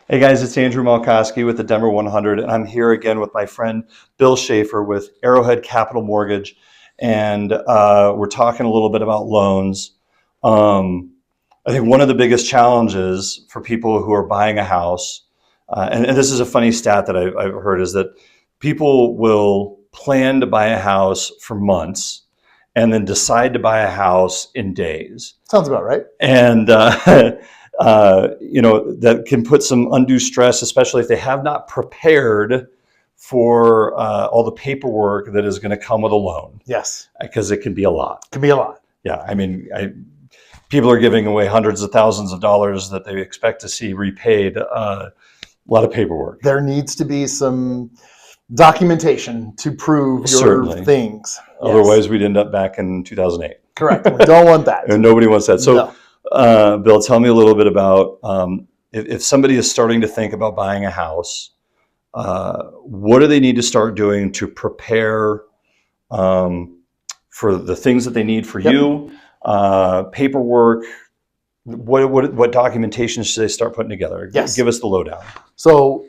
Hey guys, it's Andrew Malkoski with the Denver 100, and I'm here again with my friend Bill Schaeffer with Arrowhead Capital Mortgage, and we're talking a little bit about loans. I think one of the biggest challenges for people who are buying a house, and this is a funny stat that I've heard, is that people will plan to buy a house for months and then decide to buy a house in days. Sounds about right. And that can put some undue stress, especially if they have not prepared for all the paperwork that is going to come with a loan. Yes. Because it can be a lot. Can be a lot. Yeah. I mean, people are giving away hundreds of thousands of dollars that they expect to see repaid. A lot of paperwork. There needs to be some documentation to prove your things. Otherwise, we'd end up back in 2008. Correct. We don't want that. And nobody wants that. So. No. Bill, tell me a little bit about if somebody is starting to think about buying a house, what do they need to start doing to prepare for the things that they need for you, paperwork? What documentation should they start putting together? Yes. Give us the lowdown. So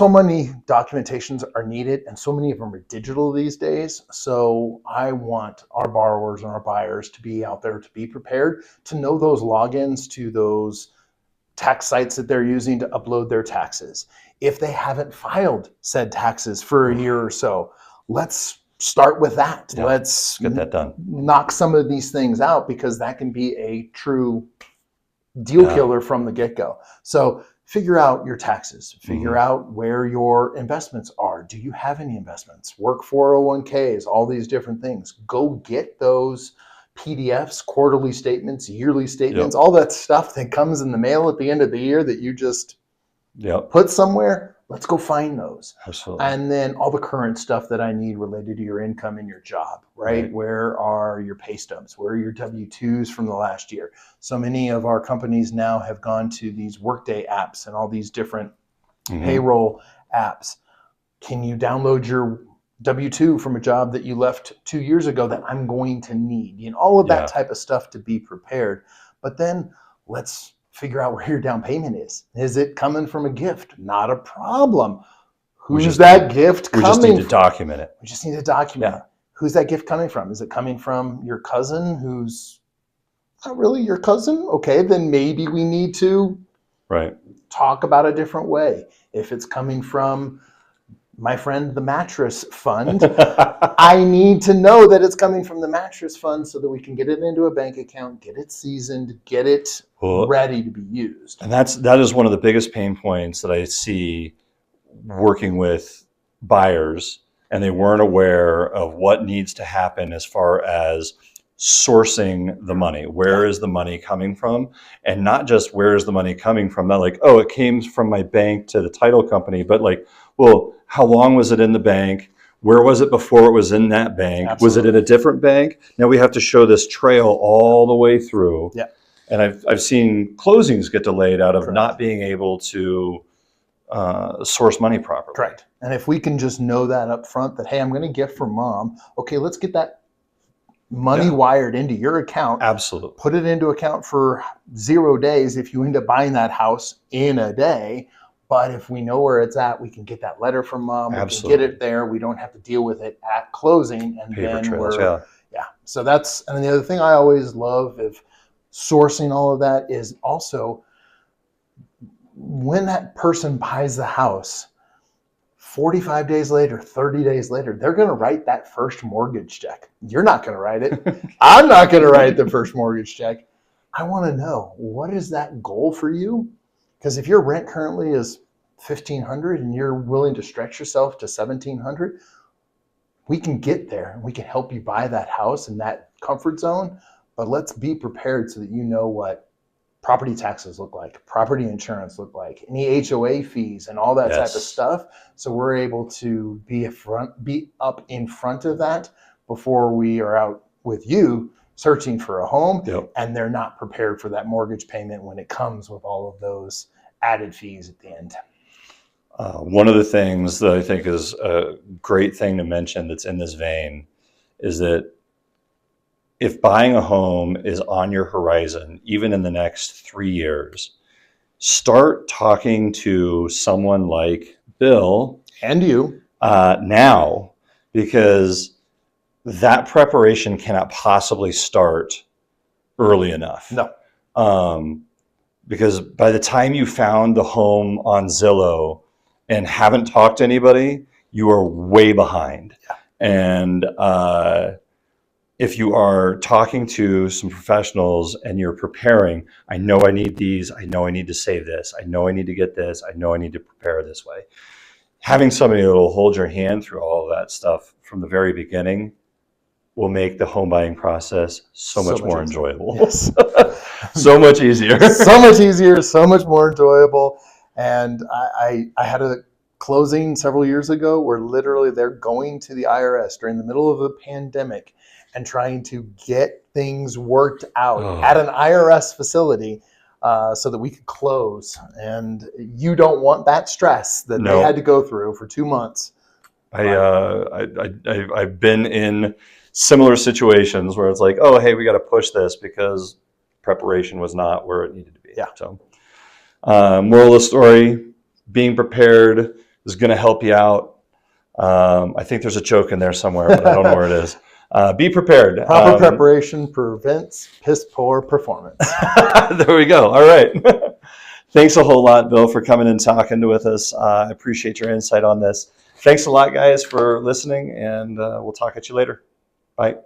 many documentations are needed, and so many of them are digital these days. So I want our borrowers and our buyers to be out there, to be prepared, to know those logins to those tax sites that they're using to upload their taxes. If they haven't filed said taxes for a year or so, let's start with that. Yeah, let's get that done. Knock some of these things out, because that can be a true deal killer from the get-go. So figure out your taxes, figure out where your investments are. Do you have any investments? Work 401ks, all these different things. Go get those PDFs, quarterly statements, yearly statements, all that stuff that comes in the mail at the end of the year that you just put somewhere. Let's go find those. Absolutely. And then all the current stuff that I need related to your income and your job, right? Where are your pay stubs? Where are your W-2s from the last year? So many of our companies now have gone to these Workday apps and all these different payroll apps. Can you download your W-2 from a job that you left 2 years ago that I'm going to need? All of that type of stuff to be prepared. But then let's figure out where your down payment is. Is it coming from a gift? Not a problem. Who's that gift coming from? We just need to document it. We just need to document it. Who's that gift coming from? Is it coming from your cousin who's not really your cousin? Okay, then maybe we need to talk about a different way. If it's coming from my friend, the mattress fund, I need to know that it's coming from the mattress fund so that we can get it into a bank account, get it seasoned, get it ready to be used. And that is one of the biggest pain points that I see working with buyers, and they weren't aware of what needs to happen as far as sourcing the money. Where is the money coming from? And not just where is the money coming from, not like, oh, it came from my bank to the title company, but like, well, how long was it in the bank? Where was it before it was in that bank? Absolutely. Was it in a different bank? Now we have to show this trail all the way through. Yeah. And I've seen closings get delayed out of not being able to source money properly. Correct. And if we can just know that up front, that, hey, I'm going to gift for mom. Okay, let's get that money wired into your account. Absolutely. Put it into account for 0 days if you end up buying that house in a day. But if we know where it's at, we can get that letter from mom. Absolutely. We can get it there. We don't have to deal with it at closing. And paper then trails, So that's, and the other thing I always love of sourcing all of that is also when that person buys the house, 45 days later, 30 days later, they're going to write that first mortgage check. You're not going to write it. I'm not going to write the first mortgage check. I want to know, what is that goal for you? Because if your rent currently is $1,500 and you're willing to stretch yourself to $1,700, we can get there. We can help you buy that house in that comfort zone. But let's be prepared so that you know what property taxes look like, property insurance look like, any HOA fees and all that type of stuff. So we're able to be up in front of that before we are out with you searching for a home, and they're not prepared for that mortgage payment when it comes with all of those added fees at the end. One of the things that I think is a great thing to mention that's in this vein is that if buying a home is on your horizon, even in the next 3 years, start talking to someone like Bill And you. now, because that preparation cannot possibly start early enough. No. Because by the time you found the home on Zillow and haven't talked to anybody, you are way behind. Yeah. And if you are talking to some professionals and you're preparing, I know I need these, I know I need to save this, I know I need to get this, I know I need to prepare this way. Having somebody that will hold your hand through all of that stuff from the very beginning will make the home buying process so much more enjoyable. Yes. So much easier. So much easier, so much more enjoyable. And I had a closing several years ago where literally they're going to the IRS during the middle of a pandemic and trying to get things worked out at an IRS facility so that we could close. And you don't want that stress that they had to go through for 2 months. I've been in similar situations where it's like, oh, hey, we got to push this because preparation was not where it needed to be. Yeah. So, moral of the story: being prepared is going to help you out. I think there's a joke in there somewhere, but I don't know where it is. Be prepared. Proper preparation prevents piss poor performance. There we go. All right. Thanks a whole lot, Bill, for coming and talking with us. I appreciate your insight on this. Thanks a lot, guys, for listening, and we'll talk at you later. Bye.